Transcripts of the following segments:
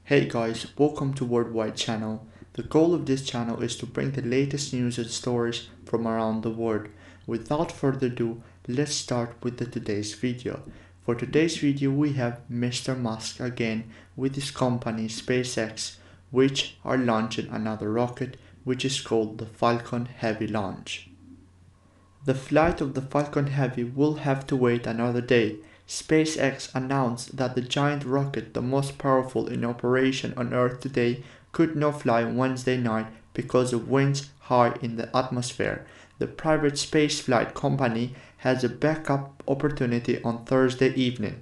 Hey guys, welcome to Worldwide channel. The goal of this channel is to bring the latest news and stories from around the world. Without further ado, let's start with today's video. For today's video we have Mr. Musk again with his company SpaceX, which are launching another rocket which is called the Falcon Heavy launch. The flight of the Falcon Heavy will have to wait another day. SpaceX announced that the giant rocket, the most powerful in operation on Earth today, could not fly Wednesday night because of winds high in the atmosphere. The private spaceflight company has a backup opportunity on Thursday evening.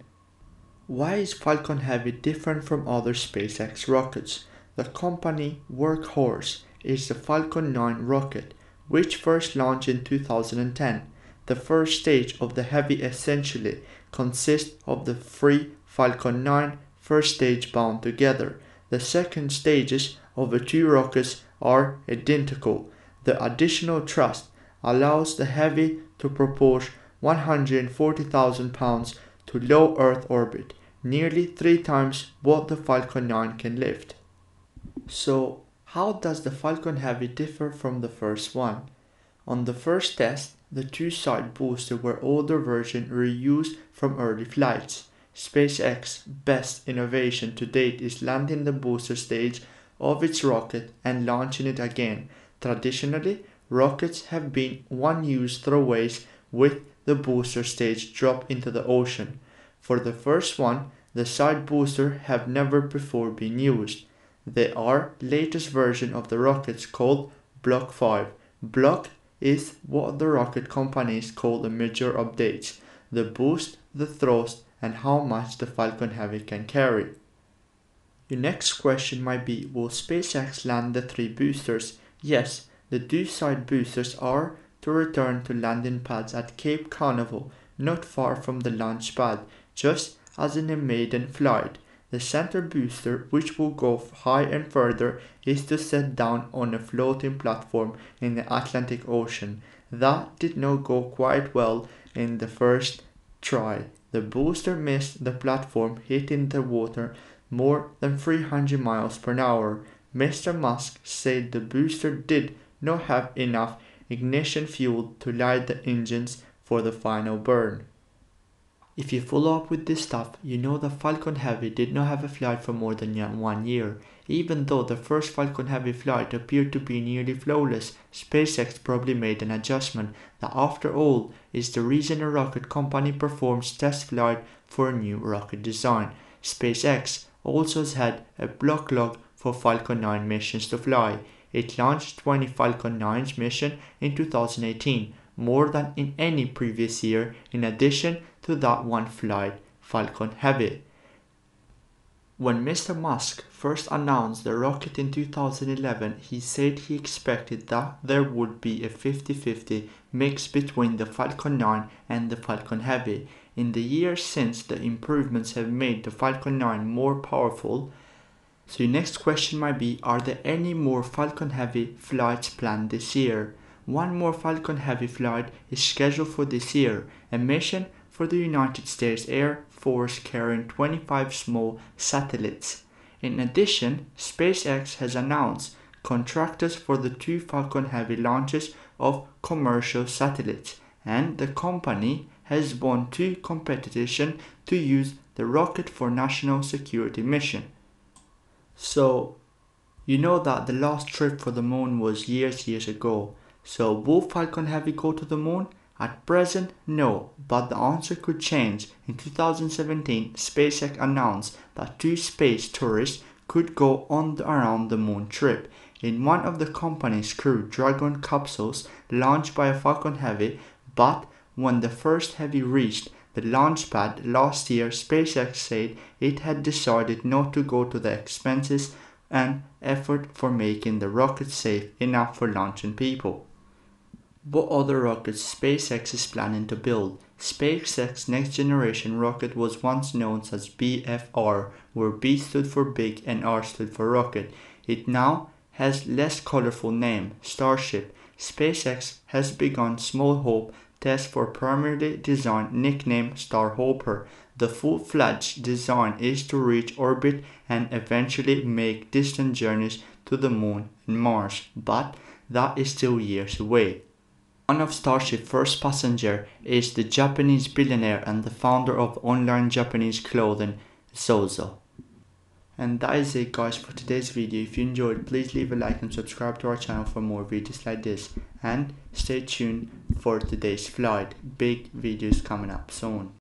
Why is Falcon Heavy different from other SpaceX rockets? The company workhorse is the Falcon 9 rocket, which first launched in 2010. The first stage of the Heavy essentially consists of the three Falcon 9 first stage bound together. The second stages of the two rockets are identical. The additional thrust allows the Heavy to propose 140,000 pounds to low Earth orbit, nearly 3 times what the Falcon 9 can lift. So, how does the Falcon Heavy differ from the first one? On the first test, the two side boosters were older versions reused from early flights. SpaceX's best innovation to date is landing the booster stage of its rocket and launching it again. Traditionally, rockets have been one-use throwaways with the booster stage dropped into the ocean. For the first one, the side boosters have never before been used. They are latest version of the rockets called Block 5. Block is what the rocket companies call the major updates: the boost, the thrust, and how much the Falcon Heavy can carry. Your next question might be, will SpaceX land the 3 boosters? Yes, the 2 side boosters are to return to landing pads at Cape Canaveral, not far from the launch pad, just as in a maiden flight. The center booster, which will go high and further, is to set down on a floating platform in the Atlantic Ocean. That did not go quite well in the first try. The booster missed the platform, hitting the water more than 300 miles per hour. Mr. Musk said the booster did not have enough ignition fuel to light the engines for the final burn. If you follow up with this stuff, you know that Falcon Heavy did not have a flight for more than 1 year. Even though the first Falcon Heavy flight appeared to be nearly flawless, SpaceX probably made an adjustment that, after all, is the reason a rocket company performs test flight for a new rocket design. SpaceX also has had a backlog for Falcon 9 missions to fly. It launched 20 Falcon 9's missions in 2018, more than in any previous year, in addition to that one flight, Falcon Heavy. When Mr. Musk first announced the rocket in 2011, he said he expected that there would be a 50-50 mix between the Falcon 9 and the Falcon Heavy. In the years since, the improvements have made the Falcon 9 more powerful. So your next question might be, are there any more Falcon Heavy flights planned this year? One more Falcon Heavy flight is scheduled for this year, a mission for the United States Air Force carrying 25 small satellites. In addition, SpaceX has announced contractors for the 2 Falcon Heavy launches of commercial satellites, and the company has won 2 competitions to use the rocket for national security mission. So, you know that the last trip for the moon was years ago. So, will Falcon Heavy go to the moon? At present, no, but the answer could change. In 2017, SpaceX announced that 2 space tourists could go on the around the moon trip in one of the company's Crew Dragon capsules launched by a Falcon Heavy, but when the first Heavy reached the launch pad last year, SpaceX said it had decided not to go to the expenses and effort for making the rocket safe enough for launching people. What other rockets SpaceX is planning to build? SpaceX's next generation rocket was once known as BFR, where B stood for big and R stood for rocket. It now has less colorful name, Starship. SpaceX has begun Small Hope tests for primarily designed nicknamed Starhopper. The full-fledged design is to reach orbit and eventually make distant journeys to the Moon and Mars, but that is still years away. One of Starship's first passengers is the Japanese billionaire and the founder of online Japanese clothing, Zozo. And that is it guys for today's video. If you enjoyed, please leave a like and subscribe to our channel for more videos like this. And stay tuned for today's flight. Big videos coming up soon.